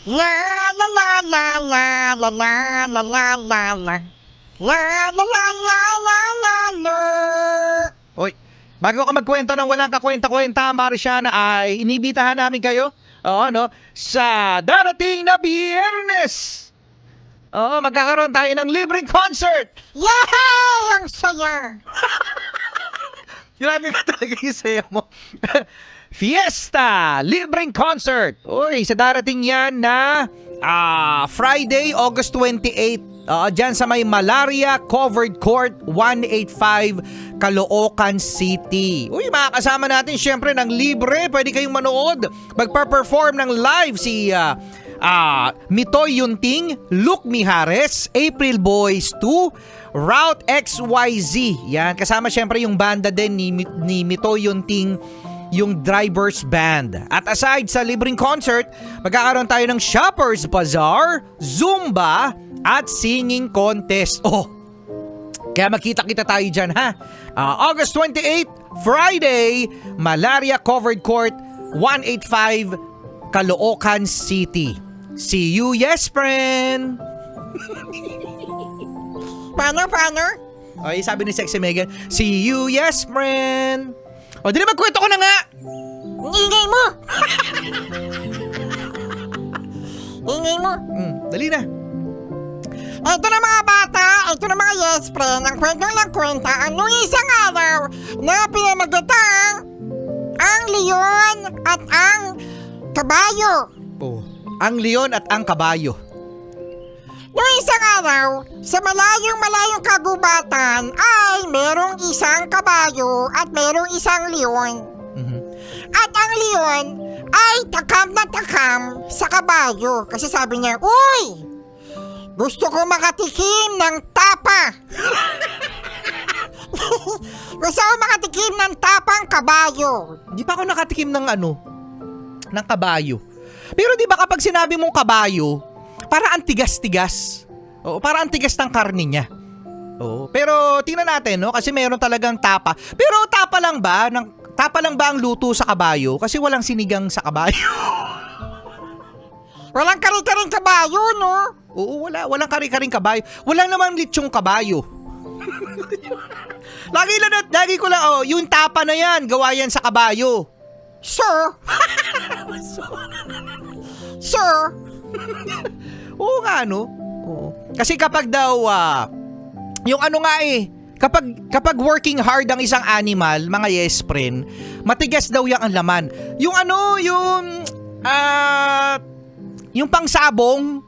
La la la la la la la la la la la. La la la la la la la. Hoy, bago ka magkwento ng walang kakwenta-kwenta, Marciana, ay inibitahan namin kayo, sa darating na Biyernes. Oo, magkakaroon tayo ng libreng concert. Yay! Ang saya! Grabe ka talaga yung saya mo. Fiesta! Libreng concert! Uy, sa darating yan na Friday, August 28. Dyan sa may Malaria Covered Court 185 Caloocan City. Uy, makakasama natin syempre ng libre. Pwede kayong manood. Magpa-perform ng live si Mitoy Yunting, Luke Mijares, April Boys 2, Route XYZ. Yan, kasama syempre yung banda din ni Mitoy Yunting, yung Drivers Band. At aside sa libreng concert, magkakaroon tayo ng Shoppers Bazaar, Zumba, at singing contest. Kaya magkita-kita tayo dyan, ha? August 28, Friday, Malaria Covered Court 185 Caloocan City. See you, yes, friend! Paano? Ay, sabi ni Sexy Megan, see you, yes, friend! O, di na magkwento ko na nga! Ingay mo! Ingay mo! Dali na. Ito na mga bata, ito na mga yes friend, ang kwentong lang kwenta, anong isang araw na pinamagatang ang leon at ang kabayo. Ang leon at ang kabayo. Noong isang araw, sa malayong kagubatan ay merong isang kabayo at merong isang leon. At ang leon ay takam na takam sa kabayo kasi sabi niya, "Uy! Gusto ko makatikim ng tapa." Gusto ko makatikim ng tapang kabayo. Di pa ako nakatikim ng ng kabayo. Pero di ba kapag sinabi mong kabayo, para ang tigas-tigas. Para ang tigas ng karne niya. Pero tingnan natin, no? Kasi meron talagang tapa. Pero tapa lang ba ang luto sa kabayo? Kasi walang sinigang sa kabayo. Walang kari-karing kabayo, no? Oo, walang kari-karing kabayo. Walang namang litsyong kabayo. Lagi ko lang, yung tapa na yan, gawa yan sa kabayo. So? Oo nga, no? Oo. Kasi kapag daw, kapag working hard ang isang animal, mga yes friend, matigas daw yan ang laman. Yung pangsabong,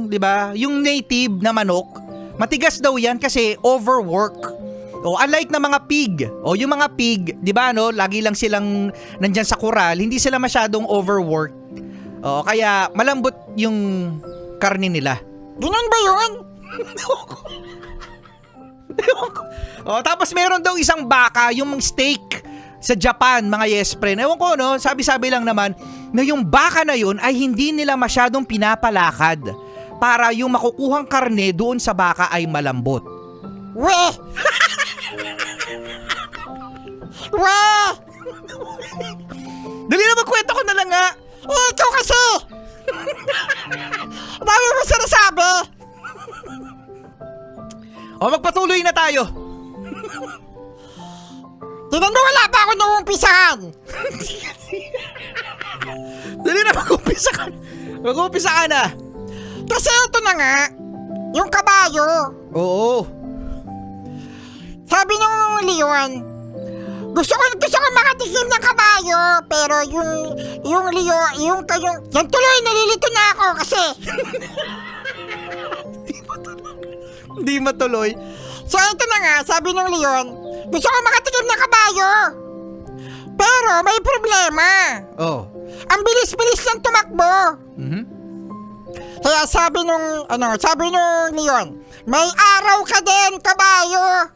di ba? Yung native na manok, matigas daw yan kasi overwork. Unlike na mga pig. Yung mga pig, di ba, no? Lagi lang silang nandyan sa kural, hindi sila masyadong overwork. Kaya malambot yung karne nila. Ganun ba yun? Tapos meron daw isang baka, yung steak sa Japan, mga yes friend. Ewan ko, no? Sabi-sabi lang naman na yung baka na yun ay hindi nila masyadong pinapalakad para yung makukuhang karne doon sa baka ay malambot. Weh! Dali na, magkwento ko na lang nga. Ikaw kasi! Dami mo sinasabi! Magpatuloy na tayo. Tinan mo, wala pa ako nauumpisahan! Dali na, mag-umpisa ka na. Kasi ito na nga, yung kabayo. Oo. Sabi ng leon, gusto ko makatikim ng kabayo, pero yung leon, yan tuloy, nalilito na ako kasi. Hindi matuloy. So ito na nga, sabi ng leon, gusto ko makatikim ng kabayo. Pero may problema. Ang bilis-bilis ng tumakbo. Kaya sabi nung leon, may araw ka din, kabayo.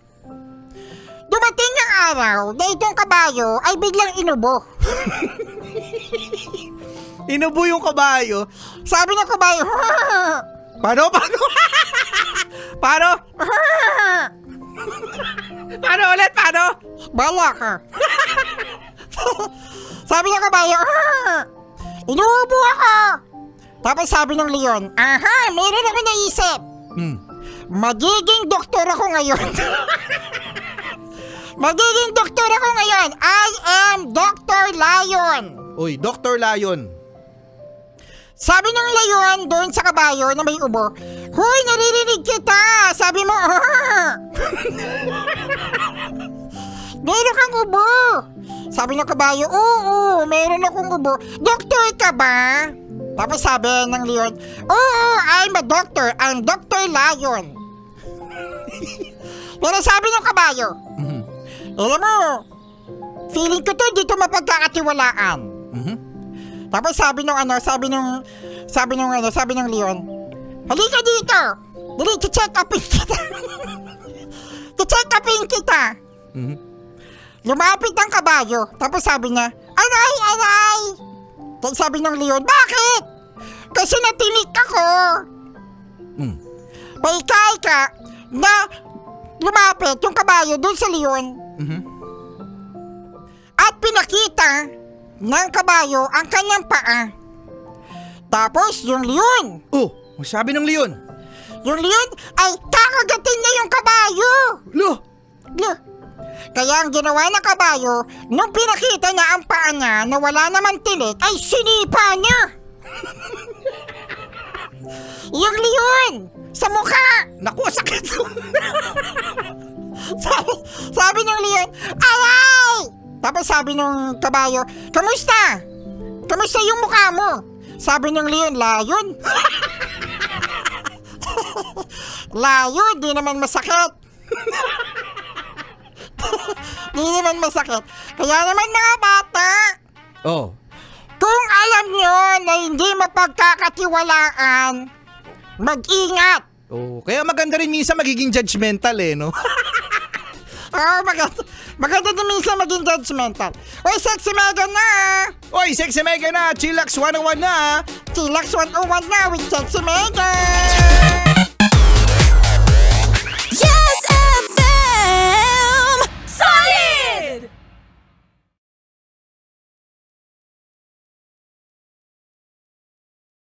Dumating ang araw na itong kabayo ay biglang inubo. Inubo yung kabayo. Sabi ng kabayo, Paano? Paano ulit? Bala ka. Sabi ng kabayo, inuubo ako. Tapos sabi ng leon, aha, meron ako naisip. Magiging doktor ako ngayon. Magiging doktor ako ngayon. I am Dr. Lion. Uy, Dr. Lion. Sabi ng leon doon sa kabayo na may ubo, huy, naririnig kita. Sabi mo, meron kang ubo. Sabi ng kabayo, oo, meron akong ubo. Doktor ka ba? Tapos sabi ng leon, oo, I'm a doctor. I'm Dr. Lion. Pero sabi ng kabayo, alam mo, feeling ko to dito mapagkakatiwalaan. Tapos sabi ng leon, halika dito. Dali, check upin kita. Check upin kita. Lumapit ang kabayo. Tapos sabi niya, aray. Tapos sabi ng leon, bakit? Kasi natinik ako. Paikay ka na lumapit yung kabayo doon sa leon. At pinakita ng kabayo ang kanyang paa. Tapos yung leon. Oh, sabi ng leon. Yung leon ay kakagatin niya yung kabayo. Lo. Kaya ang ginawa ng kabayo, nung pinakita niya ang paa niya na wala naman tinik, ay sinipa niya. Yung leon sa mukha. Naku, sakit. sabi ng leon, aray! Tapos sabi ng kabayo, kamusta? Kamusta yung mukha mo? Sabi ng leon, layon. Layon, di naman masakit. Di naman masakit. Kaya naman mga bata, kung alam nyo na hindi mapagkakatiwalaan, mag-ingat. Kaya maganda rin minsan magiging judgmental no? Maganda din minsan maging judgmental. Oy, Sexy Mega na! Oy, Sexy Mega na! Chillax 101 na! Chillax 101 na with Sexy Mega!